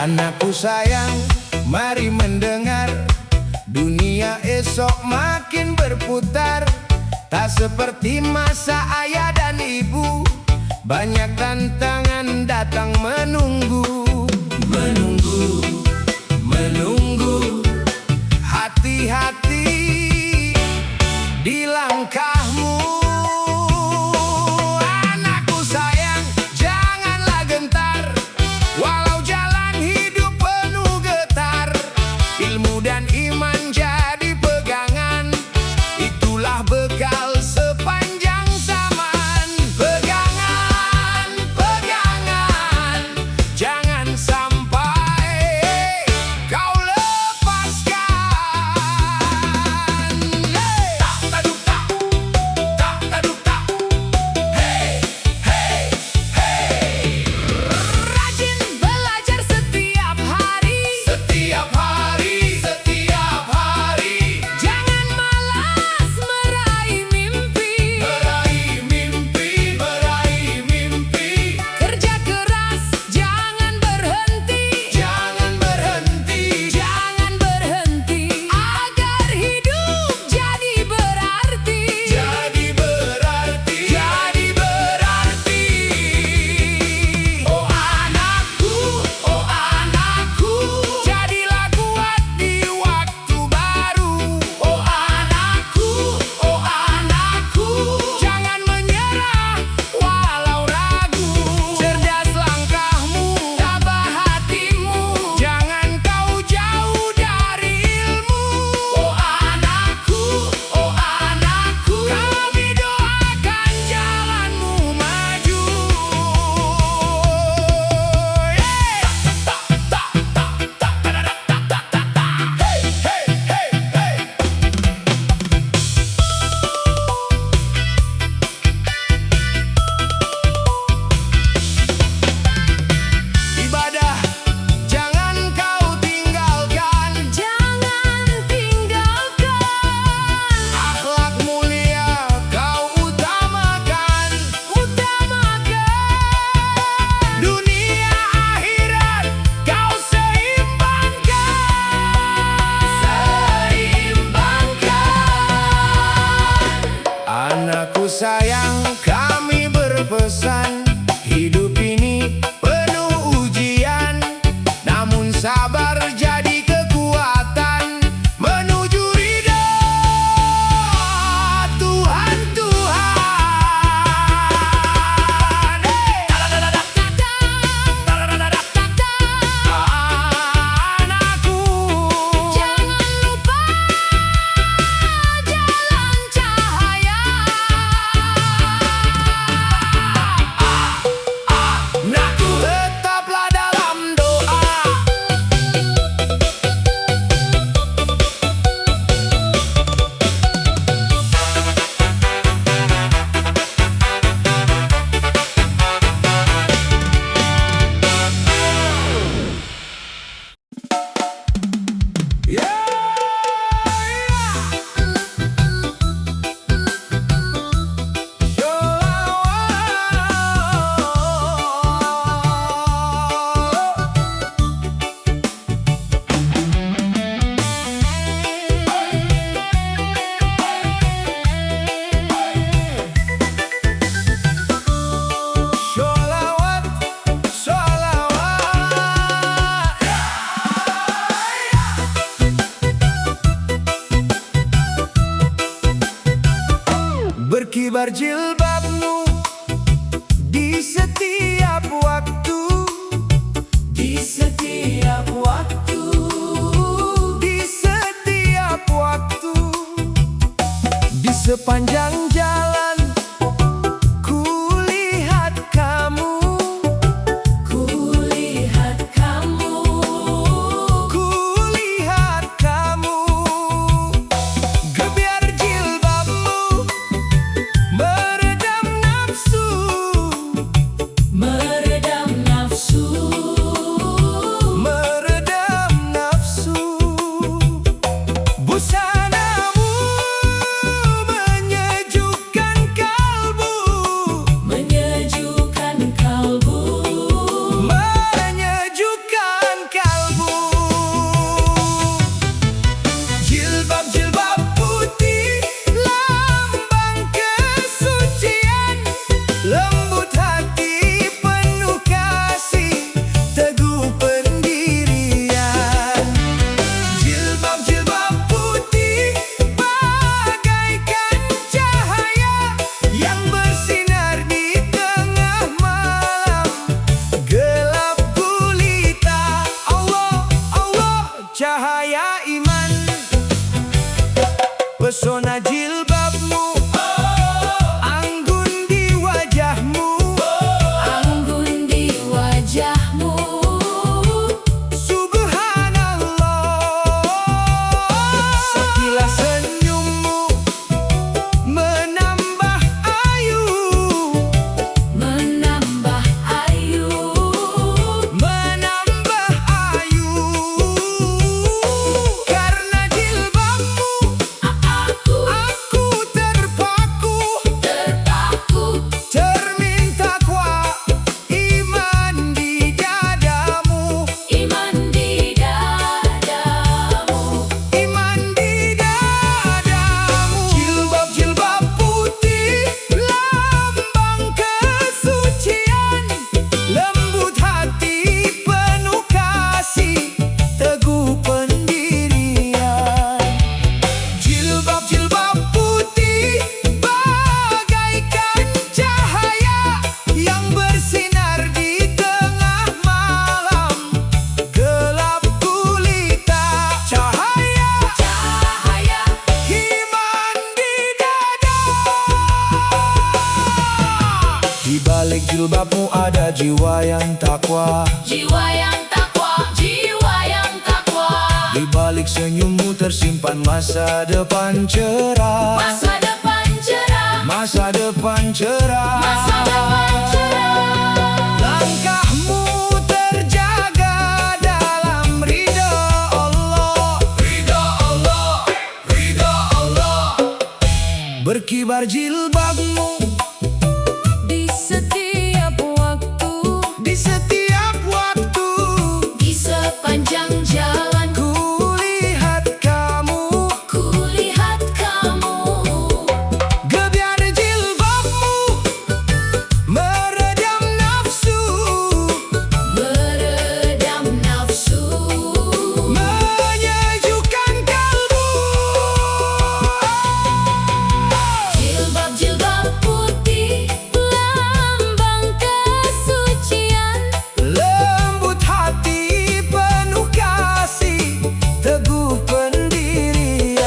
Anakku sayang, mari mendengar. Dunia esok makin berputar. Tak seperti masa ayah dan ibu, banyak tantangan datang menunggu. Menunggu, menunggu. Hati-hati di langkahmu. Anakku sayang, janganlah gentar. Walau jalan hidup penuh getar, ilmu dan iman jadi pegangan. Itulah bekal sepanjang zaman. Pegangan, pegangan, jangan sampai kau lepaskan. Hey! Tak taduk tak, tak taduk tak. Hey, hey, hey. Rajin belajar setiap hari. Setiap hari, setiap hari. Jangan malas meraih mimpi. Meraih mimpi, meraih mimpi. Kerja keras, jangan berhenti. Jangan berhenti, Jangan berhenti, agar hidup jadi berarti. jadi berarti, jadi berarti. Oh anakku, jadilah kuat di waktu baru. Oh anakku, jangan menyerah walau ragu. Cerdas langkahmu, tabah hatimu, jangan kau jauh dari ilmu. Oh anakku, kami doakan jalanmu maju. Ibadah jangan kau tinggalkan. Jangan tinggalkan, Akhlak mulia kau utamakan. Dunia akhirat kau seimbangkan. Anakku sayang, kami berpesan. Hidup ini penuh ujian, namun sabar jadi kekuatan menuju ridha Tuhan. Anakku, jangan lupa jalan cahaya. anakku, tetaplah dalam doa. Sholawat, sholawat. Berkibar jilbabmu di setiap waktu. Di setiap waktu. Di setiap waktu. Di sepanjang jalan kulihat kamu. Kulihat kamu, Kulihat kamu. Gebiar jilbabmu meredam jiwa yang takwa. Jiwa yang takwa, jiwa yang takwa. Di balik senyummu tersimpan masa depan cerah. Masa depan cerah, Masa depan cerah. masa depan cerah. Langkahmu terjaga dalam ridha Allah. Ridha Allah, ridha Allah. Berkibar jilbabmu Di setiap waktu, di setiap waktu. di sepanjang jalan, Kulihat kamu, kulihat kamu. gebiar jilbabmu meredam nafsu, Meredam nafsu, menyejukkan kalbu. jilbab-jilbab putih, lambang kesucian. Lembut hati penuh kasih, teguh pendirian.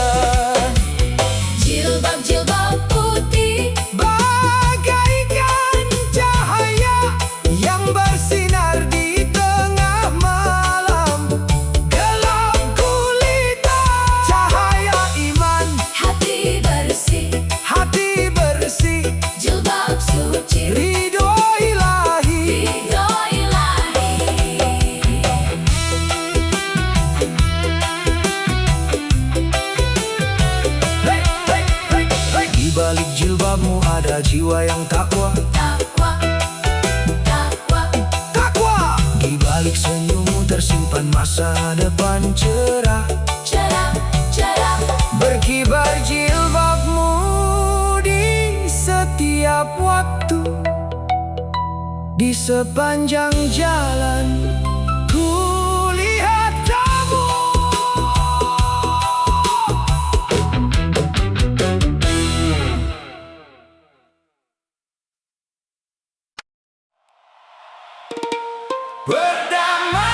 Jilbab-jilbab putih, Bagaikan cahaya yang bersinar di tengah malam. Gelap gulita cahaya iman, hati bersih, hati bersih, jilbab suci, ridho ilahi. ridho ilahi. Hey, hey, hey, hey. Di balik jilbabmu ada jiwa yang takwa. Takwa, takwa, Takwa. Di balik senyummu tersimpan masa depan cerah. cerah, cerah. Berkibar jilbabmu di setiap waktu, di sepanjang jalan. Kulihat kamu.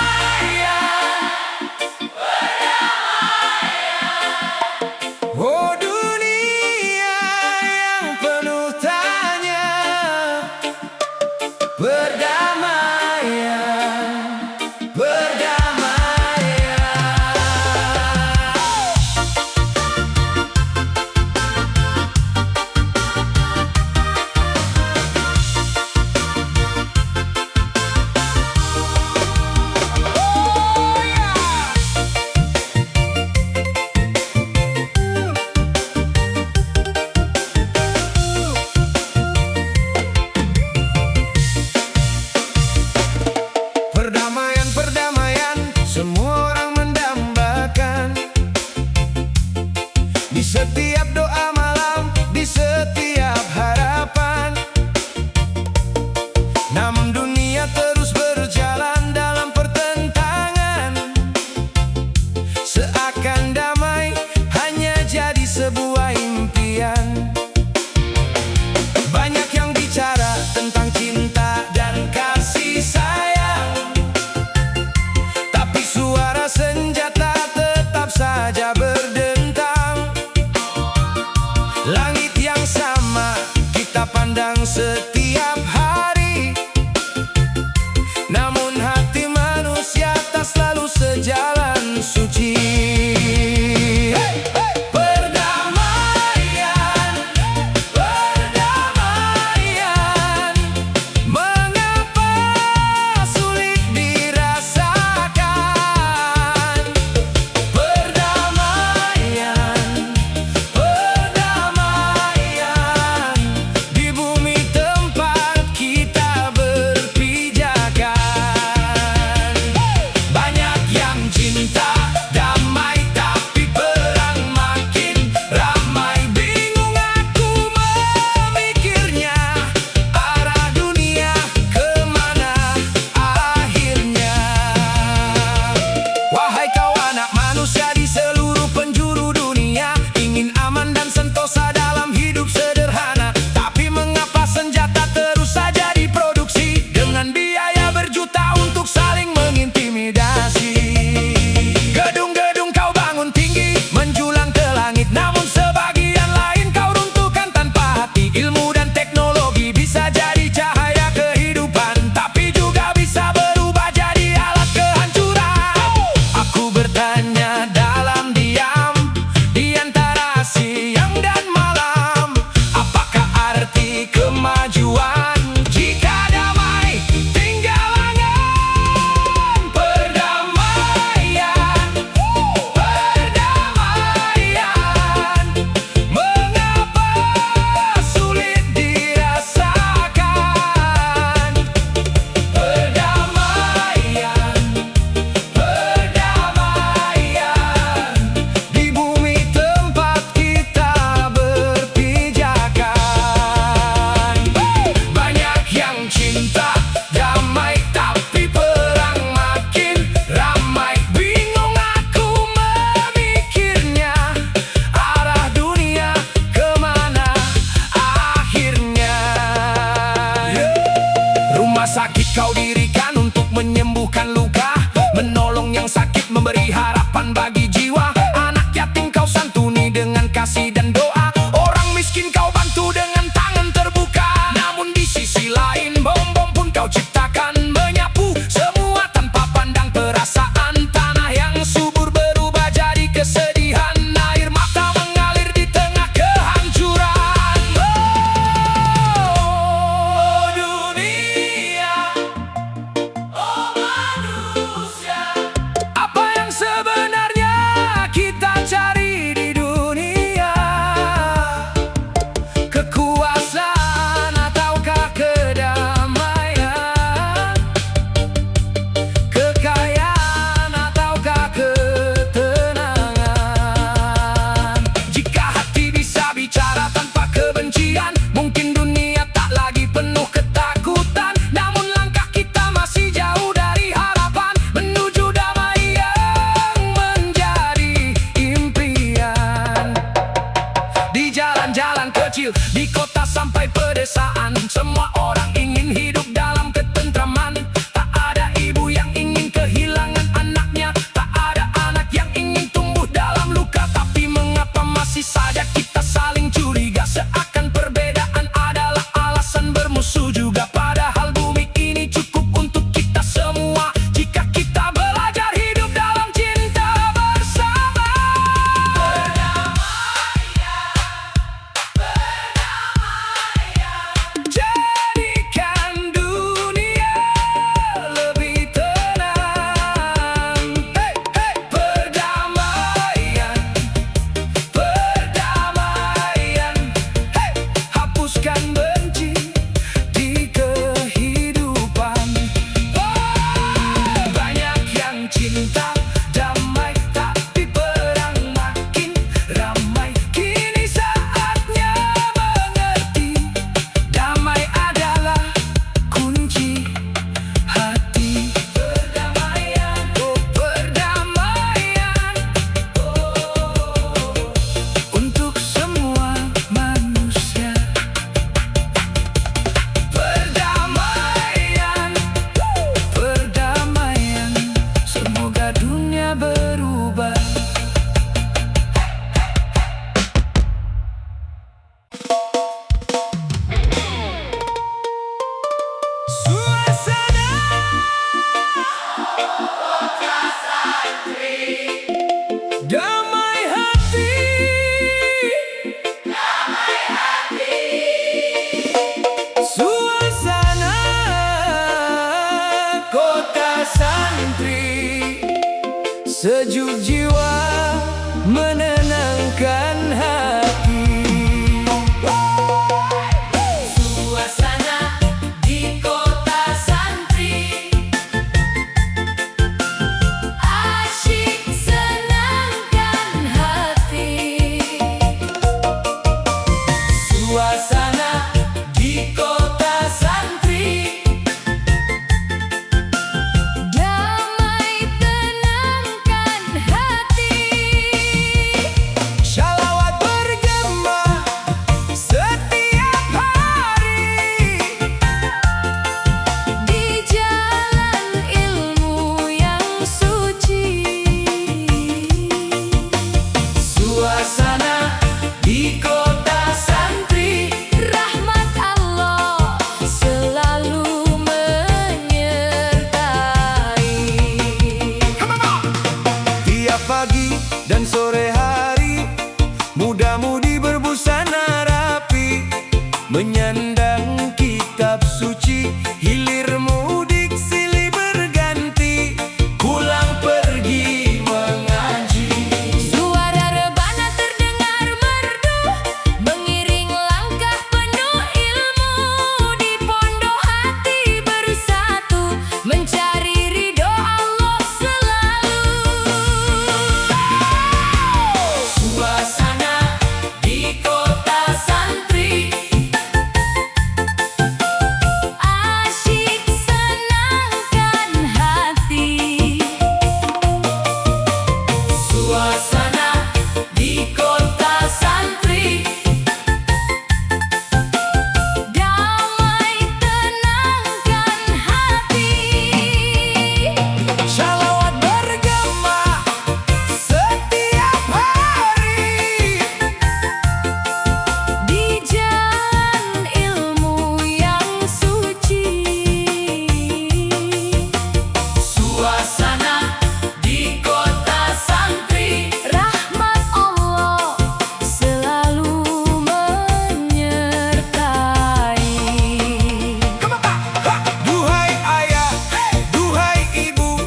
Berdamaian, oh dunia yang penuh tanya. Berdamaian, berdamaian. menyembuhkan luka, menolong yang sakit, memberi harapan bagi jiwa. Anak yatim kau santuni dengan kasih dan doa, orang miskin kau bantu dengan tangan terbuka. Namun di sisi lain bom-bom pun kau ciptakan, menyapu semua tanpa pandang perasaan. Tanah yang subur berubah jadi kesedihan, air mata mengalir di tengah kehancuran. Oh dunia, Oh manusia, apa yang sebenarnya kita cari di dunia? Kekuasaan ataukah kedamaian? Kekayaan ataukah ketenangan? Jika hati bisa bicara tanpa kebencian, mungkin dunia tak lagi penuh ketakutan. Namun langkah kita masih jauh dari harapan, menuju damai yang menjadi impian. Di jalan-jalan kecil, di kota sampai pedesaan, semua orang ingin hidup dalam ketentraman. Tak ada ibu yang ingin kehilangan anaknya, tak ada anak yang ingin tumbuh dalam luka. Tapi mengapa masih saja kita saling curiga, seakan perbedaan adalah alasan bermusuh juga. Padahal bumi ini cukup untuk kita semua, jika kita belajar hidup dalam cinta bersama. Jadikan dunia lebih tenang. Hey, hey. Perdamaian, perdamaian. Hey. Hapuskan benci di kehidupan. Banyak yang cinta damai, tapi perang makin ramai. Kini saatnya mengerti, damai adalah kunci hati. Perdamaian, oh perdamaian, untuk semua manusia. Perdamaian, perdamaian, semoga dunia berubah. Suasana damai hati, suasana kota santri, sejuk jiwa menenangkan hati. suasana di kota santri, asyik senangkan hati. Suasana di kota santri, Damai tenangkan hati. shalawat bergema setiap hari. Di jalan ilmu yang suci, Suasana di kota santri, rahmat Allah selalu menyertai. tiap pagi dan sore hari, muda-mudi berbusana rapi, menyandang kitab suci. Hilir mudik silih berganti, pulang pergi mengaji. Suara rebana terdengar merdu, mengiring langkah penuh ilmu. Di pondok hati bersatu, mencari ridho Allah selalu. Suasana di kota santri, Rahmat Allah selalu menyertai. Duhai ayah, duhai ibu,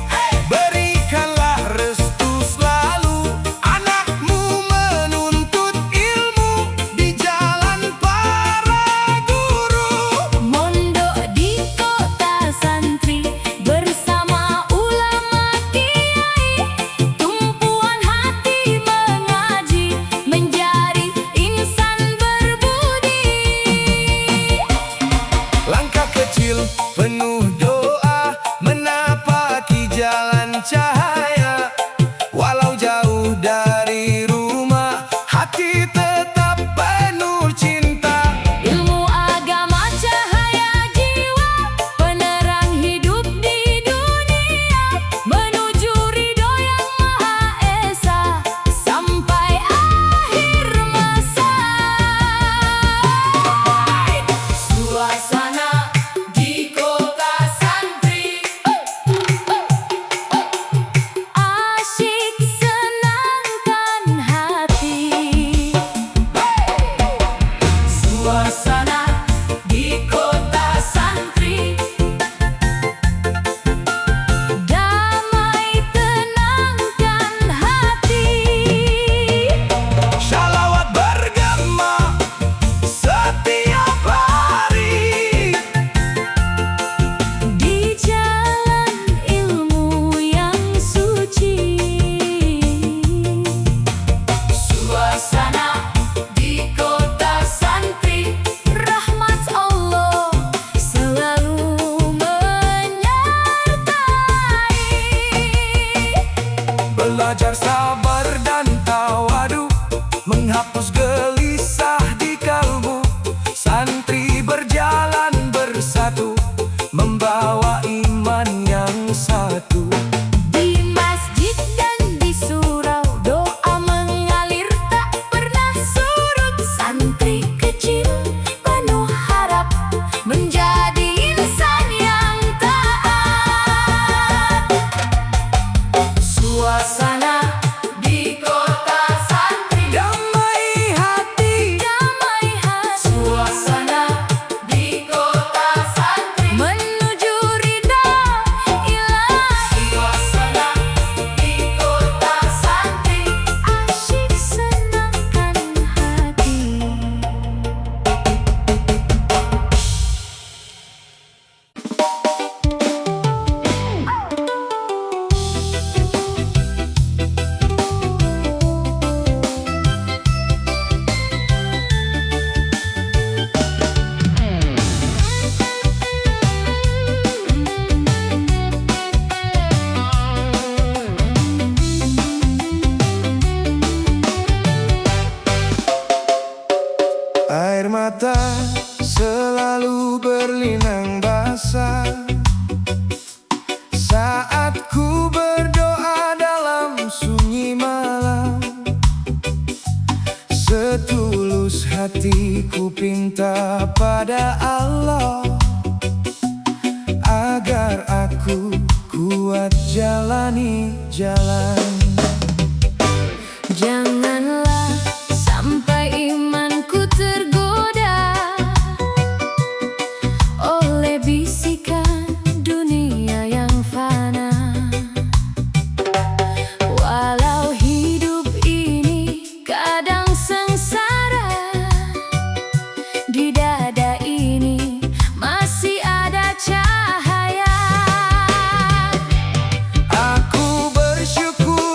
berikanlah restu selalu. Anakmu menuntut ilmu di jalan para guru. Mondok di kota santri bersama ulama kiai, tumpuan hati mengaji menjadi insan berbudi. Langkah kecil penuh doa menapaki jalan cahaya. Walau jauh dari rumah, hati tetap penuh cinta. Ilmu agama cahaya jiwa, penerang hidup di dunia, menuju ridho yang Maha Esa sampai akhir masa. suasana di kota santri, Asyik senangkan hati. suasana di kota santri, Damai tenangkan hati. Shalawat bergema setiap hari Di jalan ilmu yang suci. suasana di kota santri, Rahmat Allah selalu menyertai. belajar sabar dan tawadu, menghapus gelisah di kalbu. Santri berjalan bersatu, membawa iman yang satu. Di masjid dan di surau doa mengalir tak pernah surut. Santri kecil penuh harap menjadi insan yang taat. suasana di kota santri, Damai hati, Damai hati suasana di kota santri, menuju ridha ilahi. suasana di kota santri, Asyik senangkan hati. air mata selalu berlinang basah saat ku berdoa dalam sunyi malam. Setulus hatiku pinta pada Allah agar aku kuat jalani jalan. Janganlah sampai imanku tergoda oleh bisikan dunia yang fana. Walau hidup ini kadang sengsara, di dada ini masih ada cahaya. Aku bersyukur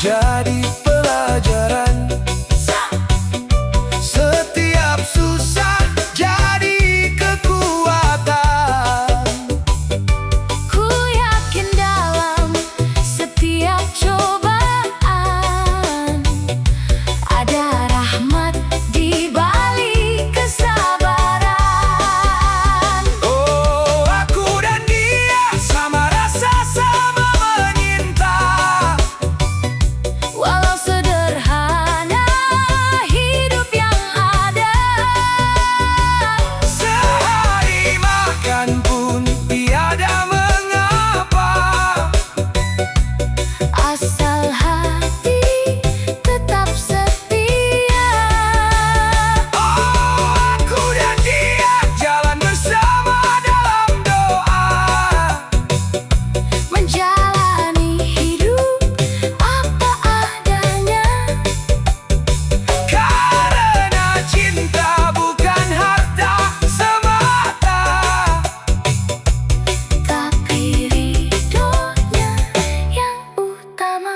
jadi pelajaran. Setiap susah jadi kekuatan. Ku yakin dalam setiap cobaan ada rahmat di balik kesabaran. Oh, aku dan dia sama rasa, sama menyinta. Walau sederhana hidup yang ada, Sehari makan pun tiada mengapa, asal hati tetap setia. oh, aku dan dia jalan bersama dalam doa, Menjalani hidup apa adanya, karena cinta bukan harta semata. tapi ridhonya yang utama.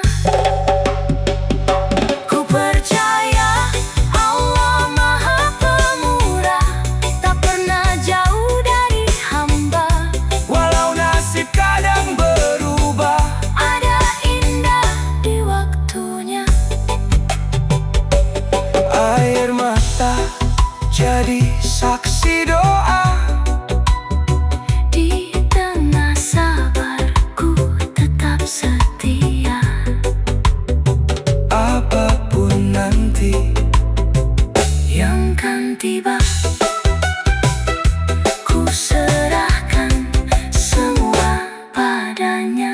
Ku percaya Allah Maha Pemurah, tak pernah jauh dari hamba. Walau nasib kadang berubah, Ada indah di waktunya. air mata jadi saksi doa. Di tengah sabarku tetap setia. Apapun nanti Yang kan tiba, ku serahkan semua padanya.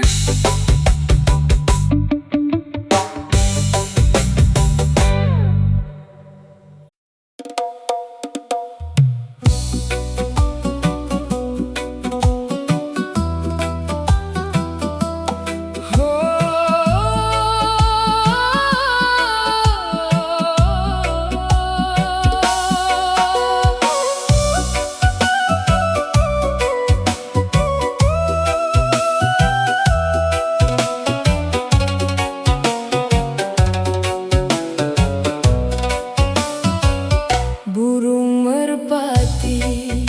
Burung merpati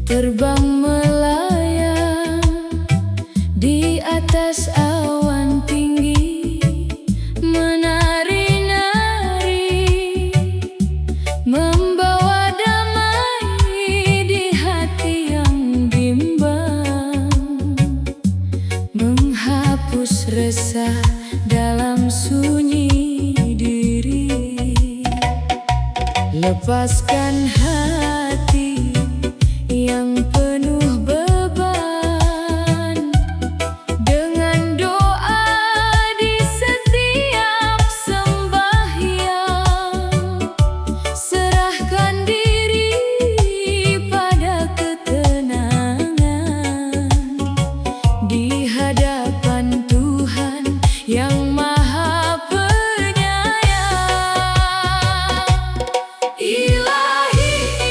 terbang melayang di atas awan tinggi, menari-nari, membawa damai di hati yang bimbang, menghapus resah dalam sunyi diri. Lepaskan hati yang penuh beban dengan doa di setiap sembahyang. Serahkan diri pada ketenangan di hadapan Tuhan yang Maha Penyayang. Ilahi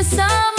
bersama.